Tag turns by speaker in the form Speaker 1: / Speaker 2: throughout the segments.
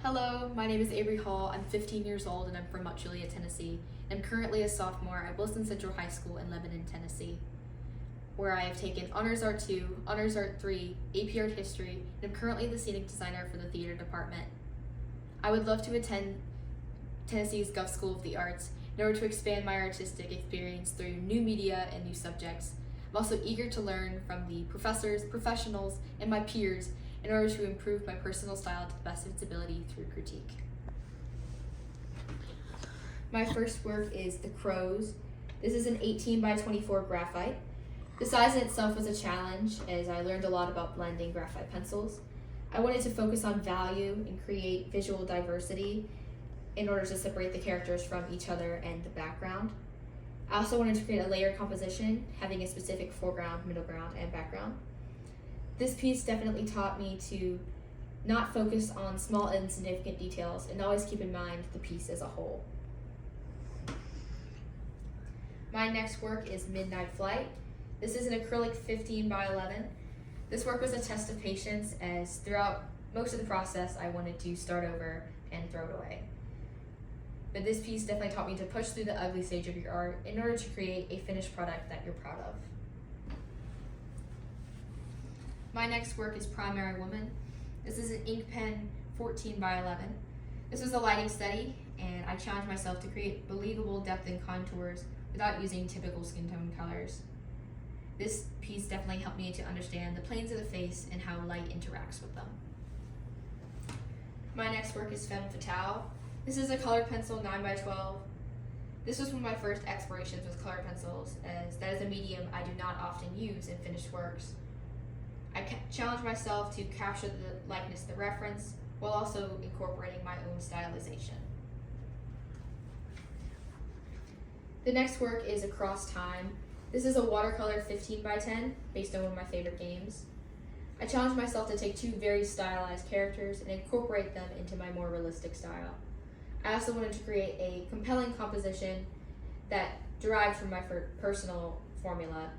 Speaker 1: Hello, my name is Avery Hall. I'm 15 years old and I'm from Mount Juliet, Tennessee. I'm currently a sophomore at Wilson Central High School in Lebanon, Tennessee, where I have taken Honors Art 2, Honors Art 3, AP Art History, and I'm currently the scenic designer for the theater department. I would love to attend Tennessee's Guff School of the Arts in order to expand my artistic experience through new media and new subjects. I'm also eager to learn from the professors, professionals, and my peers in order to improve my personal style to the best of its ability through critique. My first work is The Crows. This is an 18 by 24 graphite. The size in itself was a challenge as I learned a lot about blending graphite pencils. I wanted to focus on value and create visual diversity in order to separate the characters from each other and the background. I also wanted to create a layered composition, having a specific foreground, middle ground, and background. This piece definitely taught me to not focus on small insignificant details and always keep in mind the piece as a whole. My next work is Midnight Flight. This is an acrylic 15 by 11. This work was a test of patience as throughout most of the process I wanted to start over and throw it away. But this piece definitely taught me to push through the ugly stage of your art in order to create a finished product that you're proud of. My next work is Primary Woman. This is an ink pen 14 by 11. This was a lighting study, and I challenged myself to create believable depth and contours without using typical skin tone colors. This piece definitely helped me to understand the planes of the face and how light interacts with them. My next work is Femme Fatale. This is a colored pencil 9 by 12. This was one of my first explorations with colored pencils, as that is a medium I do not often use in finished works. I challenged myself to capture the likeness of the reference while also incorporating my own stylization. The next work is Across Time. This is a watercolor 15 by 10 based on one of my favorite games. I challenged myself to take two very stylized characters and incorporate them into my more realistic style. I also wanted to create a compelling composition that derived from my personal formula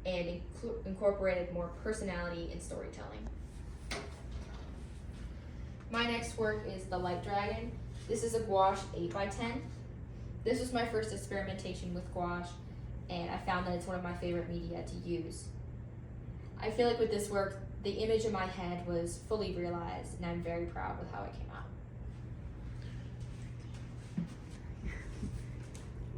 Speaker 1: and incorporated more personality in storytelling. My next work is The Light Dragon. This is a gouache 8 by 10. This was my first experimentation with gouache, and I found that it's one of my favorite media to use. I feel like with this work, the image in my head was fully realized, and I'm very proud with how it came out.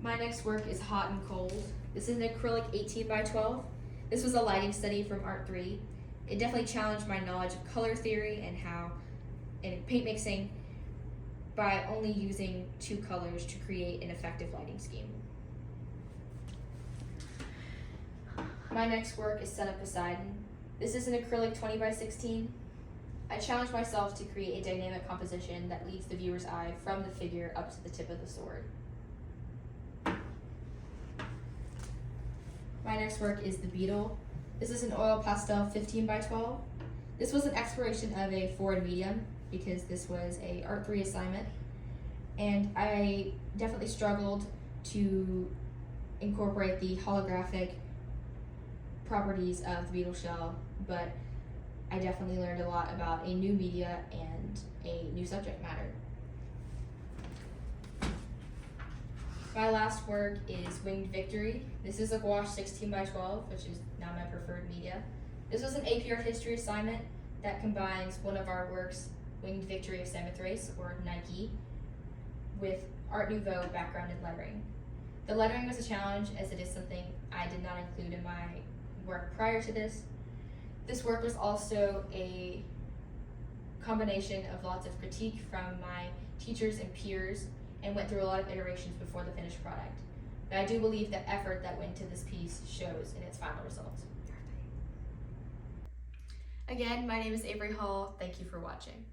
Speaker 1: My next work is Hot and Cold. This is an acrylic 18 by 12. This was a lighting study from Art 3. It definitely challenged my knowledge of color theory and paint mixing by only using two colors to create an effective lighting scheme. My next work is Set Up Poseidon. This is an acrylic 20 by 16. I challenged myself to create a dynamic composition that leads the viewer's eye from the figure up to the tip of the sword. My next work is The Beetle. This is an oil pastel 15 by 12. This was an exploration of a foreign medium because this was a Art 3 assignment, and I definitely struggled to incorporate the holographic properties of the beetle shell, but I definitely learned a lot about a new media and a new subject matter. My last work is Winged Victory. This is a gouache 16 by 12, which is now my preferred media. This was an AP Art History assignment that combines one of our works, Winged Victory of Samothrace, or Nike, with Art Nouveau background and lettering. The lettering was a challenge as it is something I did not include in my work prior to this. This work was also a combination of lots of critique from my teachers and peers and went through a lot of iterations before the finished product. But I do believe the effort that went into this piece shows in its final result. Again, my name is Avery Hall. Thank you for watching.